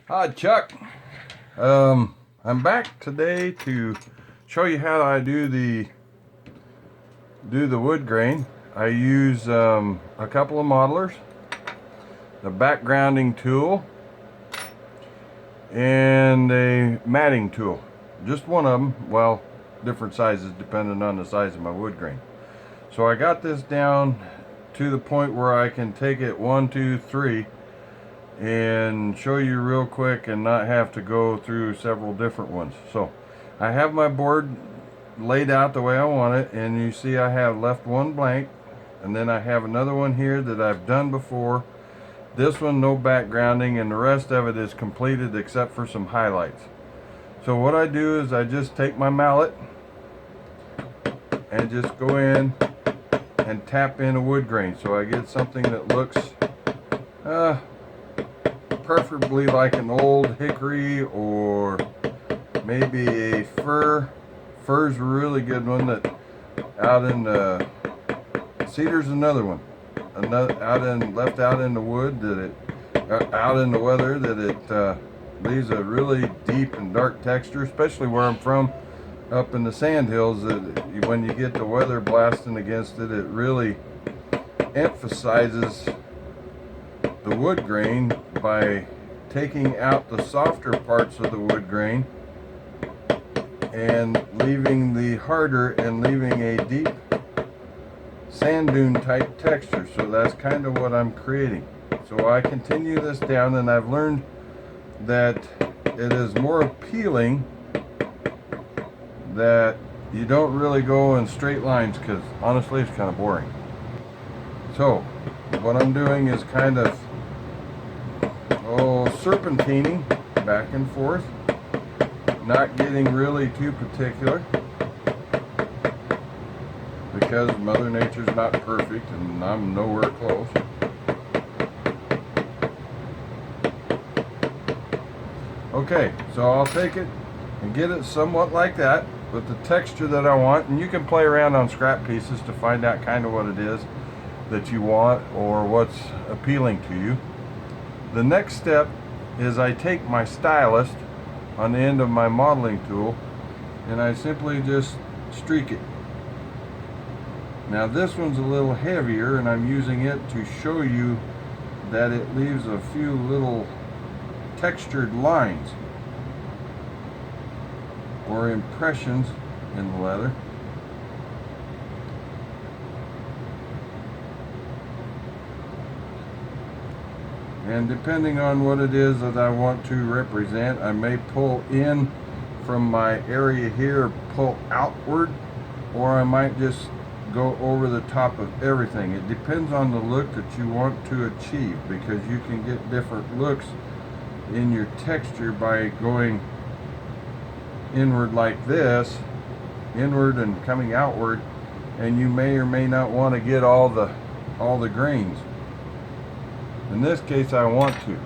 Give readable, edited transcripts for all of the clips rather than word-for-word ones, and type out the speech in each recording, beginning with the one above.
Hi Chuck. I'm back today to show you how I do the wood grain. I use a couple of modelers, the backgrounding tool, and a matting tool. Just one of them. Well, different sizes depending on the size of my wood grain. So I got this down to the point where I can take it 1, 2, 3 and show you real quick and not have to go through several different ones. So I have my board laid out the way I want it, and you see I have left one blank, and then I have another one here that I've done before. This one no backgrounding, and the rest of it is completed except for some highlights. So what I do is I just take my mallet and just go in and tap in a wood grain so I get something that looks preferably like an old hickory or maybe a fir. Fir's a really good one that out in the cedar's another one. Left out in the wood that it out in the weather that it leaves a really deep and dark texture, especially where I'm from up in the sand hills. That when you get the weather blasting against it, it really emphasizes the wood grain by taking out the softer parts of the wood grain and leaving the harder and leaving a deep sand dune type texture. So that's kind of what I'm creating. So I continue this down, and I've learned that it is more appealing that you don't really go in straight lines, because honestly it's kind of boring. So what I'm doing is kind of serpentining back and forth, not getting really too particular, because Mother Nature's not perfect and I'm nowhere close. Okay, so I'll take it and get it somewhat like that with the texture that I want, and you can play around on scrap pieces to find out kind of what it is that you want or what's appealing to you. The next step is I take my stylus on the end of my modeling tool and I simply just streak it. Now this one's a little heavier, and I'm using it to show you that it leaves a few little textured lines or impressions in the leather. And depending on what it is that I want to represent, I may pull in from my area here, pull outward, or I might just go over the top of everything. It depends on the look that you want to achieve, because you can get different looks in your texture by going inward like this, inward and coming outward, and you may or may not want to get all the grains. In this case I want to.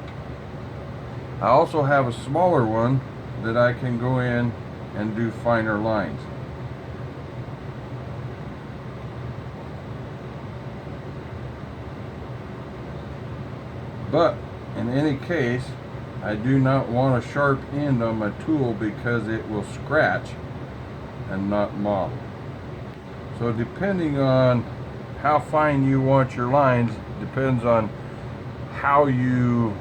I also have a smaller one that I can go in and do finer lines. But in any case, I do not want a sharp end on my tool because it will scratch and not model. So depending on how fine you want your lines depends on how you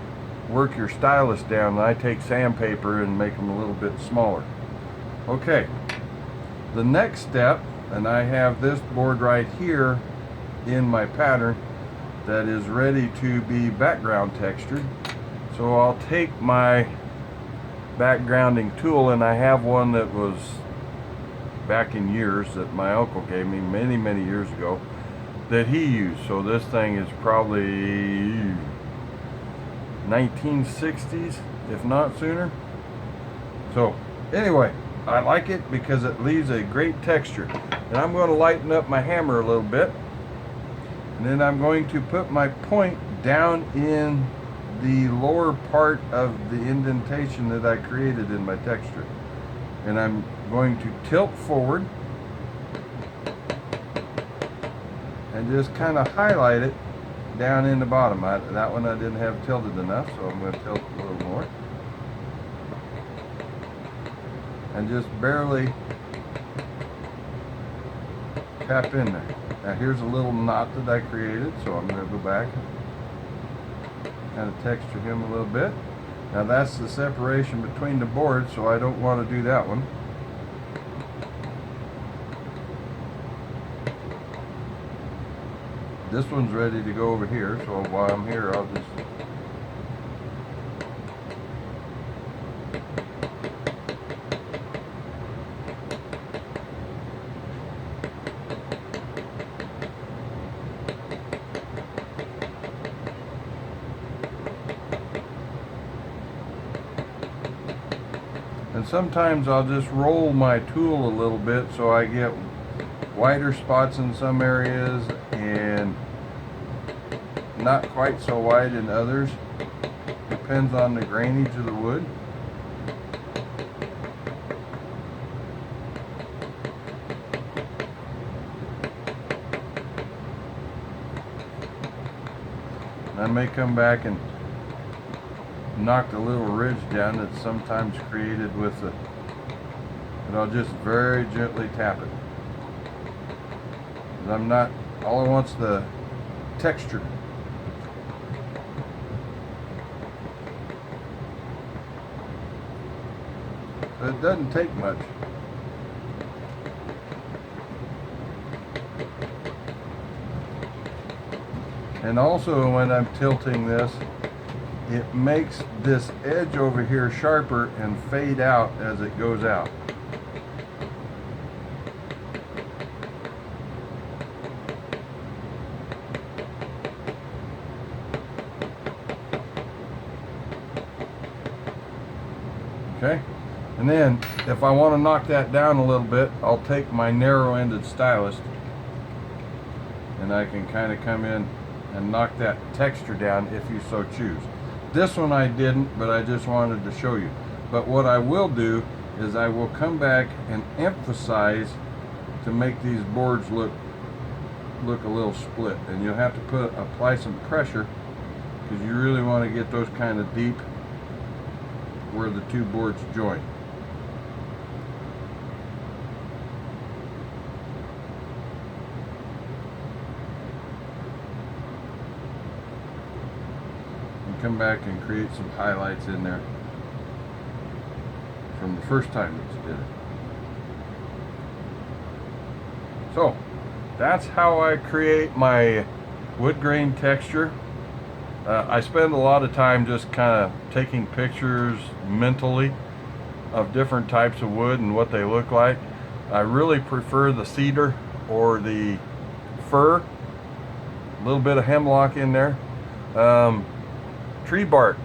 work your stylus down. I take sandpaper and make them a little bit smaller. Okay, the next step, and I have this board right here in my pattern that is ready to be background textured. So I'll take my backgrounding tool, and I have one that was back in years that my uncle gave me many years ago that he used. So this thing is probably 1960s, if not sooner. So anyway, I like it because it leaves a great texture. And I'm going to lighten up my hammer a little bit, and then I'm going to put my point down in the lower part of the indentation that I created in my texture, and I'm going to tilt forward and just kind of highlight it down in the bottom. That one I didn't have tilted enough, so I'm going to tilt a little more. and just barely tap in there. Now here's a little knot that I created, so I'm going to go back and kind of texture him a little bit. Now that's the separation between the boards, so I don't want to do that one. This one's ready to go over here, so while I'm here, I'll just and sometimes I'll just roll my tool a little bit so I get wider spots in some areas and not quite so wide in others. Depends on the grainage of the wood. I may come back and knock the little ridge down that's sometimes created with the, but I'll just very gently tap it. I'm not, all I want's the texture. So it doesn't take much. And also when I'm tilting this, it makes this edge over here sharper and fade out as it goes out. Okay, and then if I want to knock that down a little bit, I'll take my narrow-ended stylus and I can kind of come in and knock that texture down if you so choose. This one I didn't, but I just wanted to show you. But what I will do is I will come back and emphasize to make these boards look a little split, and you'll have to apply some pressure because you really want to get those kind of deep where the two boards join. And come back and create some highlights in there from the first time that you did it. So that's how I create my wood grain texture. I spend a lot of time just kind of taking pictures mentally of different types of wood and what they look like. I really prefer the cedar or the fir, a little bit of hemlock in there. Tree bark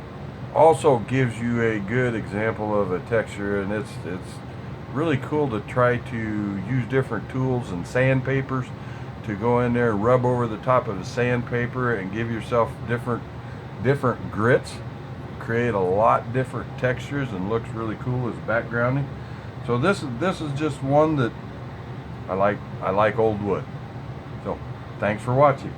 also gives you a good example of a texture, and it's really cool to try to use different tools and sandpapers to go in there and rub over the top of the sandpaper and give yourself different grits, create a lot different textures, and looks really cool as backgrounding. So this is just one that I like old wood. So thanks for watching.